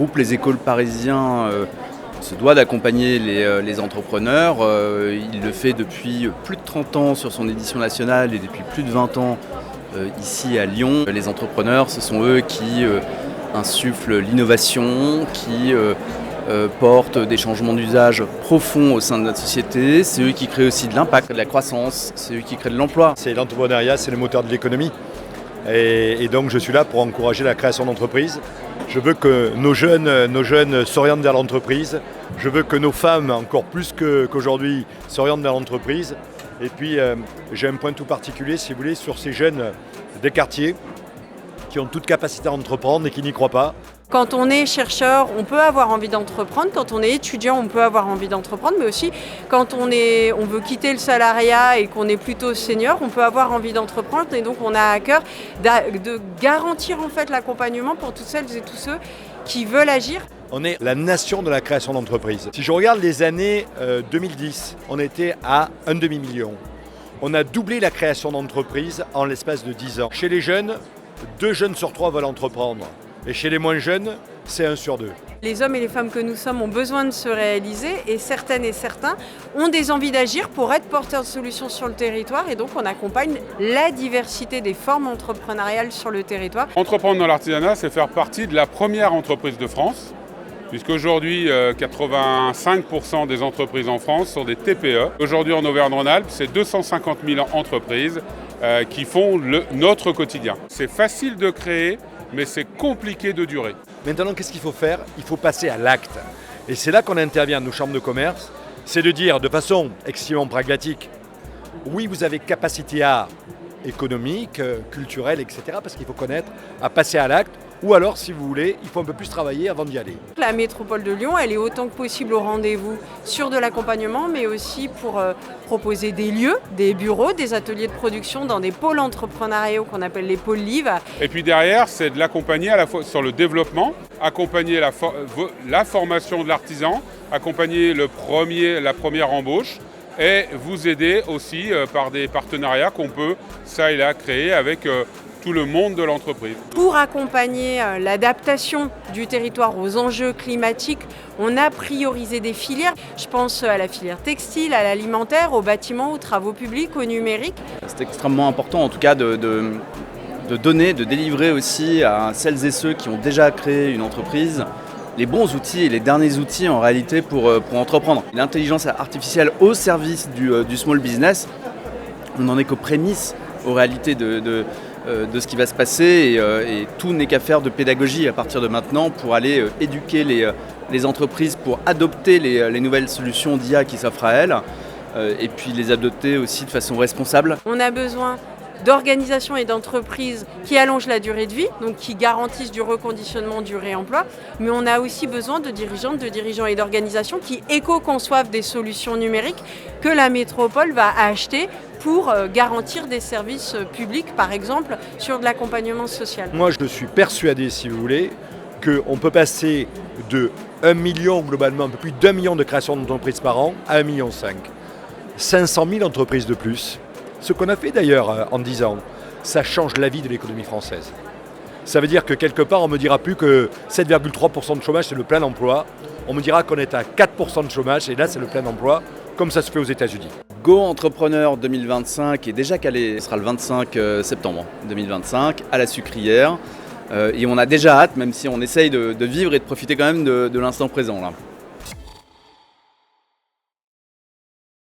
groupe Les Écoles Parisiens se doit d'accompagner les entrepreneurs. Il le fait depuis plus de 30 ans sur son édition nationale et depuis plus de 20 ans ici à Lyon. Les entrepreneurs, ce sont eux qui insufflent l'innovation, qui portent des changements d'usage profonds au sein de notre société. C'est eux qui créent aussi de l'impact, de la croissance, c'est eux qui créent de l'emploi. C'est l'entrepreneuriat, c'est le moteur de l'économie. Et donc je suis là pour encourager la création d'entreprises. Je veux que nos jeunes s'orientent vers l'entreprise. Je veux que nos femmes, encore plus qu'aujourd'hui, s'orientent vers l'entreprise. Et puis j'ai un point tout particulier, si vous voulez, sur ces jeunes des quartiers qui ont toute capacité à entreprendre et qui n'y croient pas. Quand on est chercheur, on peut avoir envie d'entreprendre. Quand on est étudiant, on peut avoir envie d'entreprendre. Mais aussi, quand on veut quitter le salariat et qu'on est plutôt senior, on peut avoir envie d'entreprendre. Et donc, on a à cœur de garantir en fait l'accompagnement pour toutes celles et tous ceux qui veulent agir. On est la nation de la création d'entreprises. Si je regarde les années 2010, on était à un demi-million. On a doublé la création d'entreprises en l'espace de 10 ans. Chez les jeunes, 2 jeunes sur 3 veulent entreprendre. Et chez les moins jeunes, c'est 1 sur 2. Les hommes et les femmes que nous sommes ont besoin de se réaliser et certaines et certains ont des envies d'agir pour être porteurs de solutions sur le territoire et donc on accompagne la diversité des formes entrepreneuriales sur le territoire. Entreprendre dans l'artisanat, c'est faire partie de la première entreprise de France, puisqu'aujourd'hui 85% des entreprises en France sont des TPE. Aujourd'hui en Auvergne-Rhône-Alpes, c'est 250 000 entreprises qui font notre quotidien. C'est facile de créer, mais c'est compliqué de durer. Maintenant, qu'est-ce qu'il faut faire ? Il faut passer à l'acte. Et c'est là qu'on intervient, nos chambres de commerce, c'est de dire de façon extrêmement pragmatique, oui, vous avez capacité économique, culturelle, etc., parce qu'il faut connaître, à passer à l'acte, ou alors, si vous voulez, il faut un peu plus travailler avant d'y aller. La métropole de Lyon, elle est autant que possible au rendez-vous sur de l'accompagnement, mais aussi pour proposer des lieux, des bureaux, des ateliers de production dans des pôles entrepreneuriaux qu'on appelle les pôles LIV. Et puis derrière, c'est de l'accompagner à la fois sur le développement, accompagner la formation de l'artisan, accompagner la première embauche, et vous aider aussi par des partenariats qu'on peut, ça et là, créer avec tout le monde de l'entreprise. Pour accompagner l'adaptation du territoire aux enjeux climatiques, on a priorisé des filières. Je pense à la filière textile, à l'alimentaire, aux bâtiments, aux travaux publics, au numérique. C'est extrêmement important en tout cas de donner, de délivrer aussi à celles et ceux qui ont déjà créé une entreprise les bons outils et les derniers outils en réalité pour entreprendre. L'intelligence artificielle au service du small business, on n'en est qu'aux prémices aux réalités de ce qui va se passer et tout n'est qu'à faire de pédagogie à partir de maintenant pour aller éduquer les entreprises pour adopter les nouvelles solutions d'IA qui s'offrent à elles et puis les adopter aussi de façon responsable. On a besoin d'organisations et d'entreprises qui allongent la durée de vie, donc qui garantissent du reconditionnement, du réemploi, mais on a aussi besoin de dirigeants et d'organisations qui éco-conçoivent des solutions numériques que la métropole va acheter pour garantir des services publics, par exemple, sur de l'accompagnement social. Moi, je suis persuadé, si vous voulez, qu'on peut passer de 1 million, globalement, un peu plus d'1 million de créations d'entreprises par an, à 1,5 million. 500 000 entreprises de plus. Ce qu'on a fait d'ailleurs en 10 ans, ça change la vie de l'économie française. Ça veut dire que quelque part, on ne me dira plus que 7,3% de chômage, c'est le plein emploi. On me dira qu'on est à 4% de chômage, et là, c'est le plein emploi, comme ça se fait aux États-Unis. Go Entrepreneur 2025 est déjà calé, ce sera le 25 septembre 2025 à la Sucrière. Et on a déjà hâte, même si on essaye de vivre et de profiter quand même de l'instant présent là.